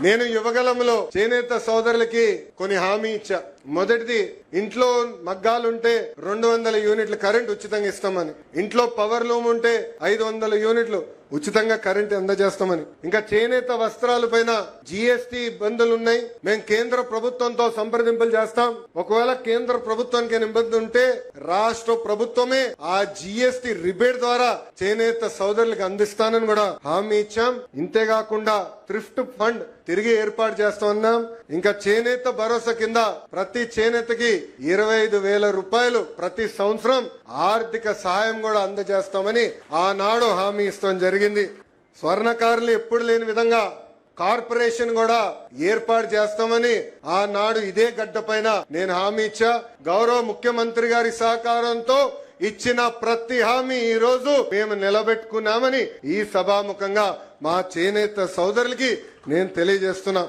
నేను యువగలంలో చేనేత సోదరులకి కొన్ని హామీ ఇచ్చా. మొదటిది, ఇంట్లో మగ్గాలుంటే 200 యూనిట్ల కరెంట్ ఉచితంగా ఇస్తామని, ఇంట్లో పవర్ లూమ్ ఉంటే 500 యూనిట్లు ఉచితంగా కరెంట్ అందజేస్తామని, ఇంకా చేనేత వస్త్రాల పైన జిఎస్టి ఇబ్బందులు ఉన్నాయి, మేము కేంద్ర ప్రభుత్వంతో సంప్రదింపులు చేస్తాం. ఒకవేళ కేంద్ర ప్రభుత్వానికి ఇబ్బంది ఉంటే రాష్ట్ర ప్రభుత్వమే ఆ జిఎస్టి రిబేట్ ద్వారా చేనేత సోదరులకు అందిస్తానని కూడా హామీ ఇచ్చాం. ఇంతేకాకుండా థ్రిఫ్ట్ ఫండ్ తిరిగి ఏర్పాటు చేస్తున్నాం. ఇంకా చేనేత భరోసా కింద ప్రతి చేనేతకి 25,000 రూపాయలు ప్రతి సంవత్సరం ఆర్థిక సహాయం కూడా అందజేస్తామని ఆనాడు హామీ ఇస్తాం జరిగింది. స్వర్ణకారులు ఎప్పుడు లేని విధంగా కార్పొరేషన్ కూడా ఏర్పాటు చేస్తామని ఆనాడు ఇదే గడ్డ పైన నేను హామీ ఇచ్చా. గౌరవ ముఖ్యమంత్రి గారి సహకారంతో ఇచ్చిన ప్రతి హామీ ఈ రోజు మేము నిలబెట్టుకున్నామని ఈ సభాముఖంగా మా చేనేత సోదరులకి నేను తెలియజేస్తున్నా.